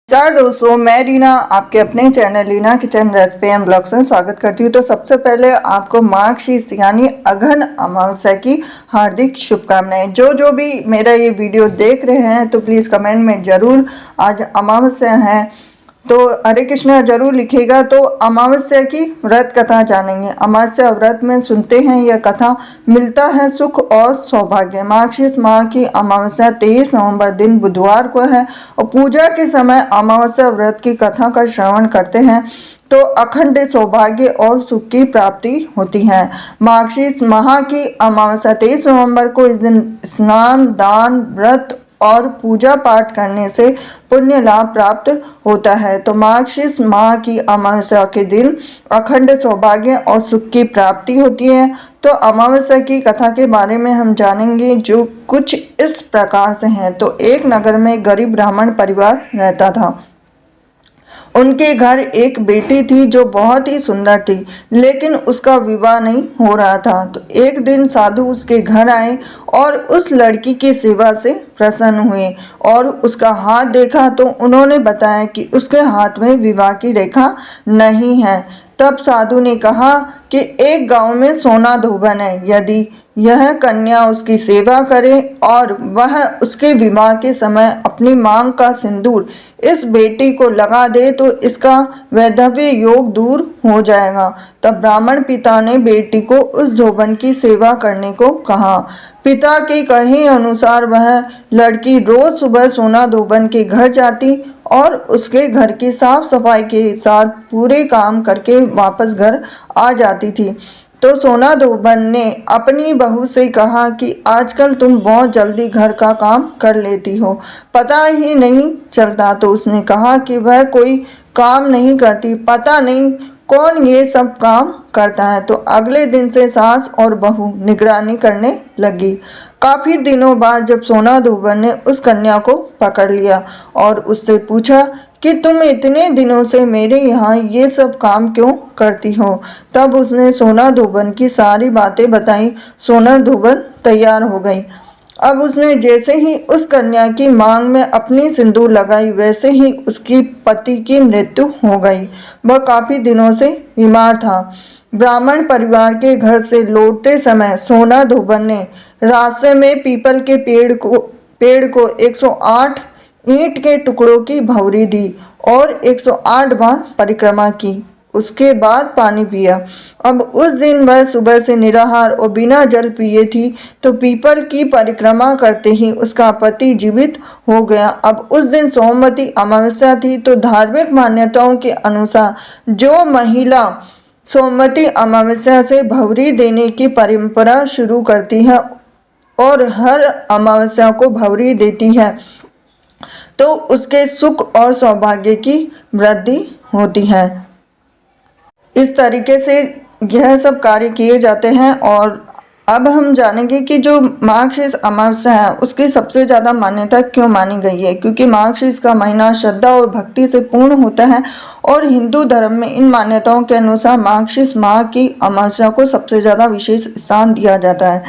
नमस्कार दोस्तों, मैं रीना आपके अपने channel Reena kitchen recipe and blogs में स्वागत करती हूँ। तो सबसे पहले आपको मार्गशीर्ष यानी अघन अमावस्या की हार्दिक शुभकामनाएं। जो भी मेरा ये वीडियो देख रहे हैं तो प्लीज़ कमेंट में ज़रूर आज अमावस्या है तो हरे कृष्णा जरूर लिखेगा। तो अमावस्या की व्रत कथा जानेंगे। अमावस्या व्रत में सुनते हैं यह कथा, मिलता है सुख और सौभाग्य। मार्गशीर्ष माह की अमावस्या 23 नवंबर दिन बुधवार को है और पूजा के समय अमावस्या व्रत की कथा का श्रवण करते हैं तो अखंड सौभाग्य और सुख की प्राप्ति होती है। मार्गशीर्ष माह की अमावस्या 23 नवंबर को इस दिन स्नान, दान, व्रत और पूजा पाठ करने से पुण्य लाभ प्राप्त होता है। तो मार्गशीर्ष माह की अमावस्या के दिन अखंड सौभाग्य और सुख की प्राप्ति होती है। तो अमावस्या की कथा के बारे में हम जानेंगे, जो कुछ इस प्रकार से हैं। तो एक नगर में गरीब ब्राह्मण परिवार रहता था। उनके घर एक बेटी थी जो बहुत ही सुंदर थी, लेकिन उसका विवाह नहीं हो रहा था। तो एक दिन साधु उसके घर आए और उस लड़की की सेवा से प्रसन्न हुए और उसका हाथ देखा तो उन्होंने बताया कि उसके हाथ में विवाह की रेखा नहीं है। तब साधु ने कहा कि एक गांव में सोना धोबन है, यदि यह कन्या उसकी सेवा करे और वह उसके विवाह के समय अपनी मांग का सिंदूर इस बेटी को लगा दे तो इसका वैधव्य योग दूर हो जाएगा। तब ब्राह्मण पिता ने बेटी को उस धोबन की सेवा करने को कहा। पिता के कहे अनुसार वह लड़की रोज सुबह सोना धोबन के घर जाती और उसके घर की साफ सफाई के साथ पूरे काम करके वापस घर आ जाती थी। तो सोना धोबन ने अपनी बहू से कहा कि आजकल तुम बहुत जल्दी घर का काम कर लेती हो, पता ही नहीं चलता। तो उसने कहा कि वह कोई काम नहीं करती, पता नहीं कौन ये सब काम करता है। तो अगले दिन से सास और बहू निगरानी करने लगी। काफी दिनों बाद जब सोना धोबन ने उस कन्या को पकड़ लिया और उससे पूछा कि तुम इतने दिनों से मेरे यहाँ ये सब काम क्यों करती हो, तब उसने सोना धोबन की सारी बातें बताई। सोना धोबन तैयार हो गई। अब उसने जैसे ही उस कन्या की मांग में अपनी सिंदूर लगाई, वैसे ही उसकी पति की मृत्यु हो गई। वह काफी दिनों से बीमार था। ब्राह्मण परिवार के घर से लौटते समय सोना धोबन ने रास्ते में पीपल के पेड़ को 108 ईंट के टुकड़ों की भौरी दी और 108 बार परिक्रमा की। उसके बाद पानी पिया। अब उस दिन वह सुबह से निराहार और बिना जल पिए थी। तो पीपल की परिक्रमा करते ही उसका पति जीवित हो गया। अब उस दिन सोमवती अमावस्या थी। तो धार्मिक मान्यताओं के अनुसार जो महिला सोमवती अमावस्या से भौरी देने की परंपरा शुरू करती है और हर अमावस्या को भौरी देती है तो उसके सुख और सौभाग्य की वृद्धि होती है। इस तरीके से यह सब कार्य किए जाते हैं। और अब हम जानेंगे कि जो मार्गशीर्ष अमावस्या है उसकी सबसे ज़्यादा मान्यता क्यों मानी गई है। क्योंकि मार्गशीर्ष का महीना श्रद्धा और भक्ति से पूर्ण होता है और हिंदू धर्म में इन मान्यताओं के अनुसार मार्गशीर्ष माह की अमावस्या को सबसे ज़्यादा विशेष स्थान दिया जाता है।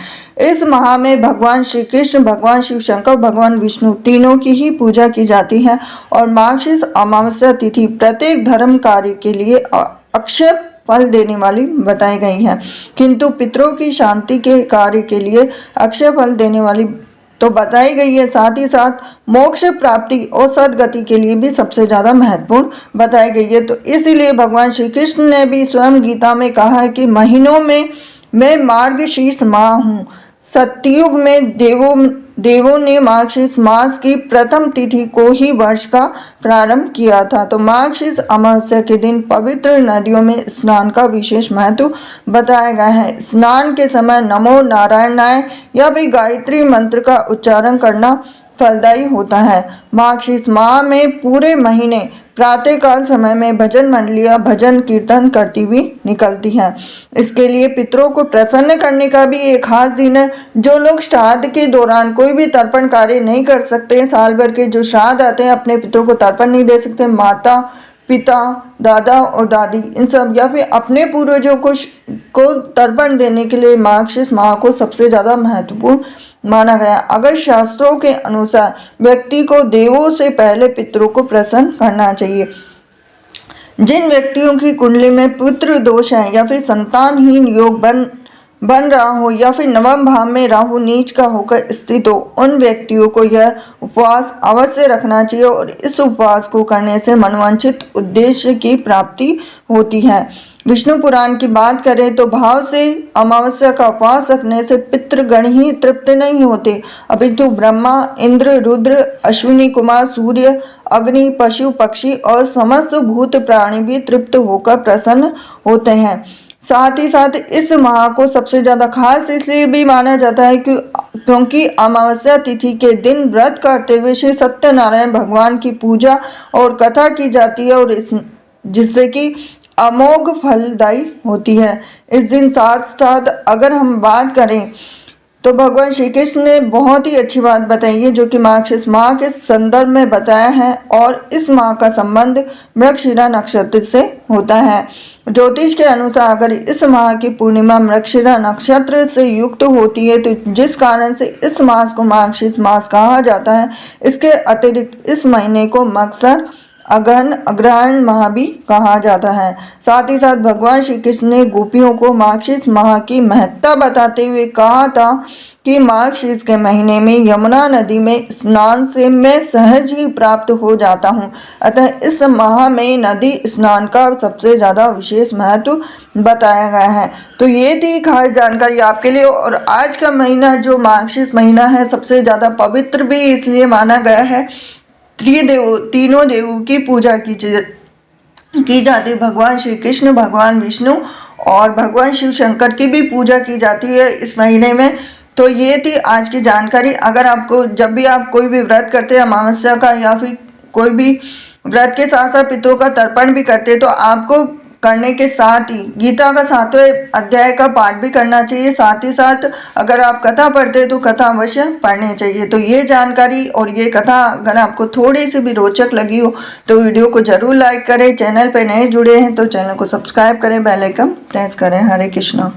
इस माह में भगवान श्री कृष्ण, भगवान शिव शंकर, भगवान विष्णु तीनों की ही पूजा की जाती है। और मार्गशीर्ष अमावस्या तिथि प्रत्येक धर्म कार्य के लिए अक्षय फल देने वाली बताई गई है, किंतु पितरों की शांति के कार्य के लिए अक्षय फल देने वाली तो बताई गई है, साथ ही साथ मोक्ष प्राप्ति और सदगति के लिए भी सबसे ज़्यादा महत्वपूर्ण बताई गई है। तो इसीलिए भगवान श्री कृष्ण ने भी स्वयं गीता में कहा है कि महीनों में मैं मार्गशीर्ष माह हूँ। सतयुग में देवों ने मार्गशीर्ष मास की प्रथम तिथि को ही वर्ष का प्रारंभ किया था। तो मार्गशीर्ष अमावस्या के दिन पवित्र नदियों में स्नान का विशेष महत्व बताया गया है। स्नान के समय नमो नारायणाय या भी गायत्री मंत्र का उच्चारण करना फलदायी होता है। मार्गशीर्ष माह में पूरे महीने प्रातःकाल समय में भजन मंडलियां भजन कीर्तन करती हुई निकलती हैं। इसके लिए पितरों को प्रसन्न करने का भी एक खास दिन है। जो लोग श्राद्ध के दौरान कोई भी तर्पण कार्य नहीं कर सकते, साल भर के जो श्राद्ध आते हैं, अपने पितरों को तर्पण नहीं दे सकते, माता पिता, दादा और दादी इन सब या फिर अपने पूर्वजों को तर्पण देने के लिए मार्गशीर्ष माह को सबसे ज़्यादा महत्वपूर्ण माना गया। अगर शास्त्रों के अनुसार व्यक्ति को देवों से पहले पितरों को प्रसन्न करना चाहिए। जिन व्यक्तियों की कुंडली में पुत्र दोष है या फिर संतानहीन योग बन रहा हो या फिर नवम भाव में राहु नीच का होकर स्थित हो, उन व्यक्तियों को यह उपवास अवश्य रखना चाहिए और इस उपवास को करने से मनोवांछित उद्देश्य की प्राप्ति होती है। विष्णु पुराण की बात करें तो भाव से अमावस्या का उपवास रखने से पितृगण ही तृप्त नहीं होते, अपितु ब्रह्मा, इंद्र, रुद्र, अश्विनी कुमार, सूर्य, अग्नि, पशु, पक्षी और समस्त भूत प्राणी भी तृप्त होकर प्रसन्न होते हैं। साथ ही साथ इस माह को सबसे ज़्यादा खास इसलिए भी माना जाता है क्योंकि अमावस्या तिथि के दिन व्रत करते हुए श्री सत्यनारायण भगवान की पूजा और कथा की जाती है और जिससे कि अमोघ फलदायी होती है। इस दिन साथ साथ अगर हम बात करें तो भगवान श्री कृष्ण ने बहुत ही अच्छी बात बताई है जो कि मार्गशीर्ष माह के संदर्भ में बताया है और इस माह का संबंध मृगशिरा नक्षत्र से होता है। ज्योतिष के अनुसार अगर इस माह की पूर्णिमा मृगशिरा नक्षत्र से युक्त होती है तो जिस कारण से इस मास को मार्गशीर्ष मास कहा जाता है, इसके अतिरिक्त इस महीने को मगसर अगहन अग्रहण माह भी कहा जाता है। साथ ही साथ भगवान श्री कृष्ण ने गोपियों को मार्गशीर्ष माह की महत्ता बताते हुए कहा था कि मार्गशीर्ष के महीने में यमुना नदी में स्नान से मैं सहज ही प्राप्त हो जाता हूँ, अतः इस माह में नदी स्नान का सबसे ज़्यादा विशेष महत्व बताया गया है। तो ये थी खास जानकारी आपके लिए। और आज का महीना जो मार्गशीर्ष महीना है सबसे ज़्यादा पवित्र भी इसलिए माना गया है। तीनों देवों की पूजा की जाती है। भगवान श्री कृष्ण, भगवान विष्णु और भगवान शिव शंकर की भी पूजा की जाती है इस महीने में। तो ये थी आज की जानकारी। अगर आपको जब भी आप कोई भी व्रत करते हैं अमावस्या का या फिर कोई भी व्रत के साथ साथ पितरों का तर्पण भी करते हैं तो आपको करने के साथ ही गीता का 7वें अध्याय का पाठ भी करना चाहिए। साथ ही साथ अगर आप कथा पढ़ते हैं तो कथा अवश्य पढ़नी चाहिए। तो ये जानकारी और ये कथा अगर आपको थोड़ी सी भी रोचक लगी हो तो वीडियो को जरूर लाइक करें। चैनल पर नए जुड़े हैं तो चैनल को सब्सक्राइब करें, बेल आइकन प्रेस करें। हरे कृष्णा।